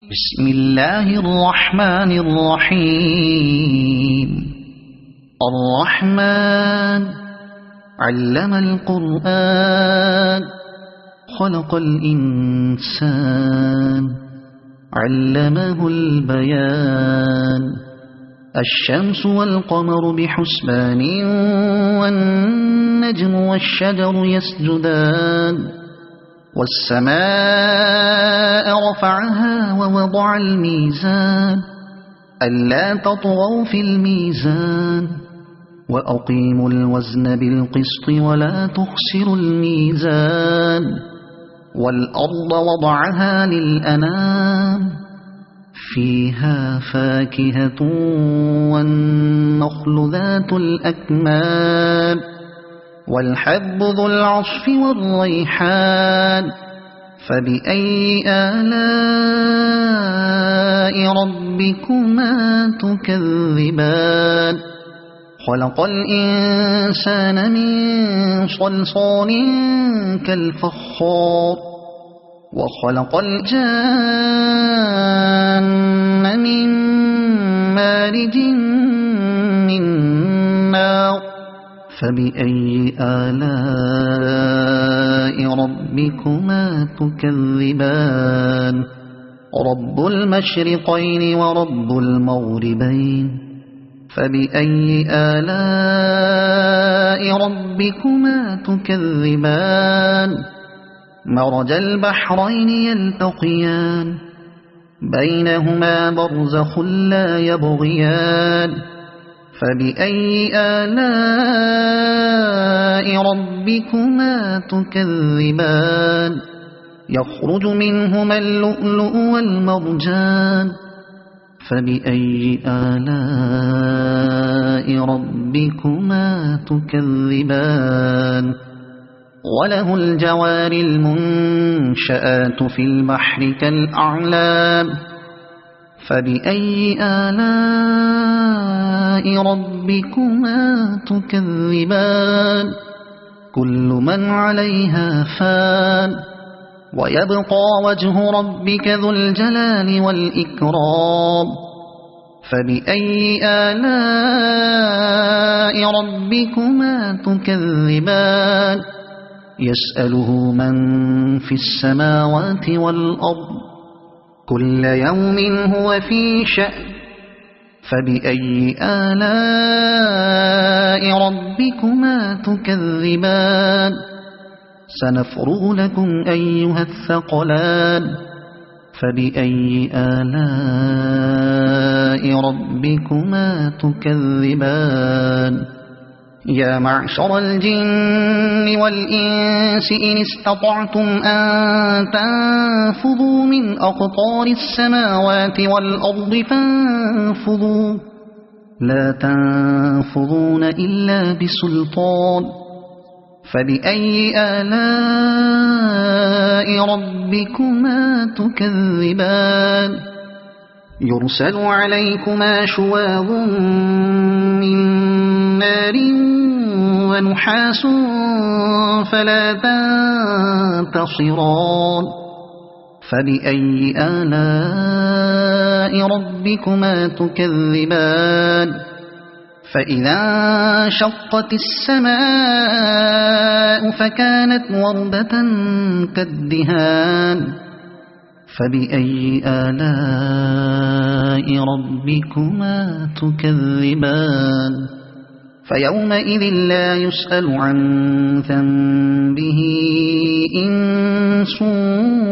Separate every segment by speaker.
Speaker 1: بسم الله الرحمن الرحيم. الرحمن علم القرآن خلق الإنسان علمه البيان. الشمس والقمر بحسبان والنجم والشجر يسجدان. والسماء رفعها ووضع الميزان ألا تطغوا في الميزان وأقيموا الوزن بالقسط ولا تخسروا الميزان. والأرض وضعها للأنام فيها فاكهة والنخل ذات الأكمام والحب ذو العصف والريحان. فبأي آلاء ربكما تكذبان؟ خلق الإنسان من صلصال كالفخار وخلق الجان من مارج من نار. فبأي آلاء ربكما تكذبان؟ رب المشرقين ورب المغربين. فبأي آلاء ربكما تكذبان؟ مرج البحرين يلتقيان بينهما برزخ لا يبغيان. فبأي آلاء ربكما تكذبان؟ يخرج منهما اللؤلؤ والمرجان. فبأي آلاء ربكما تكذبان؟ وله الجوار المنشآت في البحر كالأعلام. فبأي آلاء ربكما تكذبان؟ كل من عليها فان ويبقى وجه ربك ذو الجلال والإكرام. فبأي آلاء ربكما تكذبان؟ يسأله من في السماوات والأرض كل يوم هو في شأن. فبأي آلاء ربكما تكذبان؟ سنفرغ لكم أيها الثقلان. فبأي آلاء ربكما تكذبان؟ يا معشر الجن والإنس إن استطعتم أن تنفذوا من أقطار السماوات والأرض فانفذوا لا تنفذون إلا بسلطان. فبأي آلاء ربكما تكذبان؟ يرسل عليكما شواظ من نار ونحاس فلا تنتصران. فبأي آلاء ربكما تكذبان؟ فإذا انشقت السماء فكانت وردة كالدهان. فبأي آلاء ربكما تكذبان؟ فيومئذ لا يسأل عن ذنبه إنس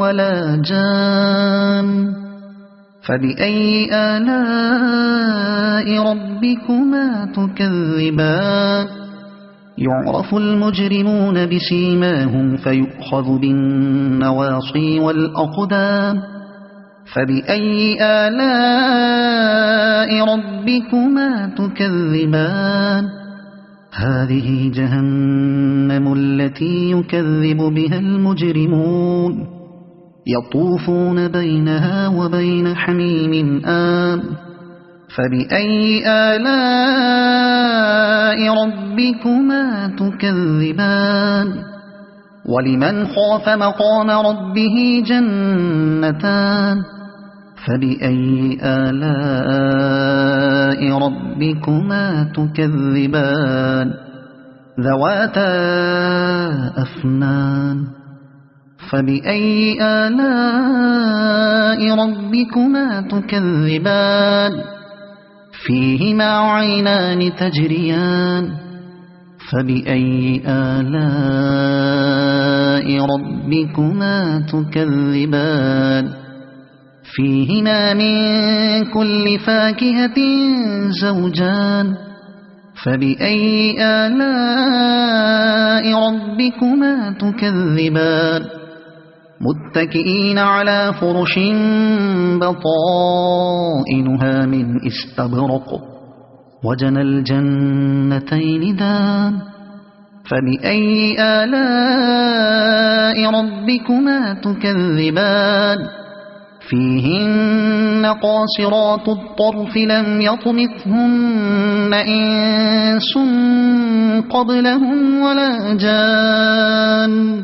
Speaker 1: ولا جان. فبأي آلاء ربكما تكذبان؟ يعرف المجرمون بسيماهم فيؤخذ بالنواصي والأقدام. فبأي آلاء ربكما تكذبان؟ هذه جهنم التي يكذب بها المجرمون يطوفون بينها وبين حميم آن. فبأي آلاء ربكما تكذبان؟ ولمن خاف مقام ربه جنتان فبأي آلاء ربكما تكذبان ذواتا أفنان فبأي آلاء ربكما تكذبان فيهما عينان تجريان فبأي آلاء ربكما تكذبان فيهما من كل فاكهة زوجان فبأي آلاء ربكما تكذبان متكئين على فرش بطائنها من استبرق وجنى الجنتين دان فبأي آلاء ربكما تكذبان فيهن قاصرات الطرف لم يطمثهن إنس قبلهم ولا جان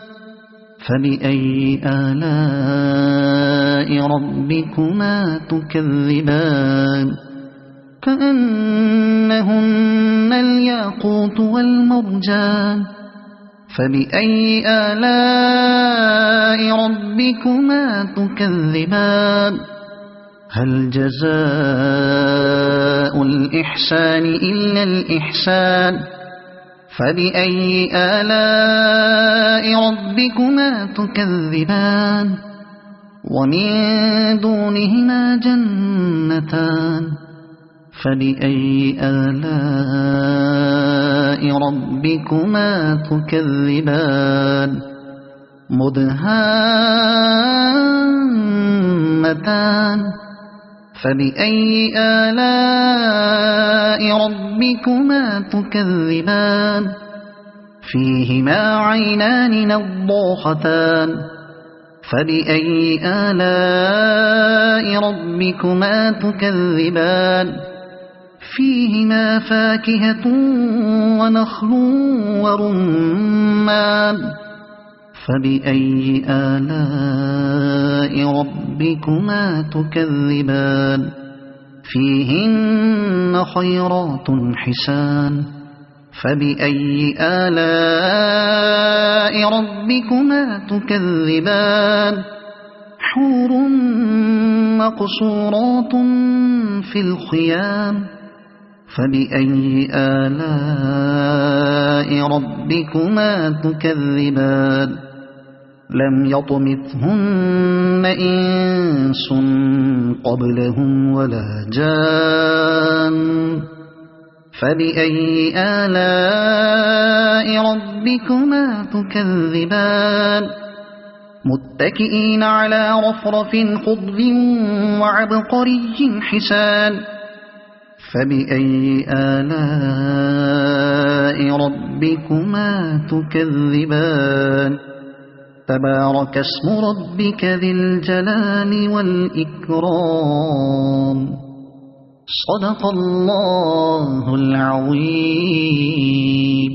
Speaker 1: فبأي آلاء ربكما تكذبان كأنهن الياقوت والمرجان فبأي آلاء ربكما تكذبان هل جزاء الإحسان إلا الإحسان فبأي آلاء ربكما تكذبان ومن دونهما جنتان فبأي آلاء ربكما تكذبان مدهامتان فبأي آلاء ربكما تكذبان فيهما عينان نضاختان فبأي آلاء ربكما تكذبان فيهما فاكهة ونخل ورمان فبأي آلاء ربكما تكذبان فيهن خيرات حسان فبأي آلاء ربكما تكذبان حور مقصورات في الخيام فبأي آلاء ربكما تكذبان لم يطمثهن إنس قبلهم ولا جان فبأي آلاء ربكما تكذبان متكئين على رفرف خضر وعبقري حسان فبأي آلاء ربكما تكذبان تبارك اسم ربك ذي الجلال والإكرام صدق الله العظيم.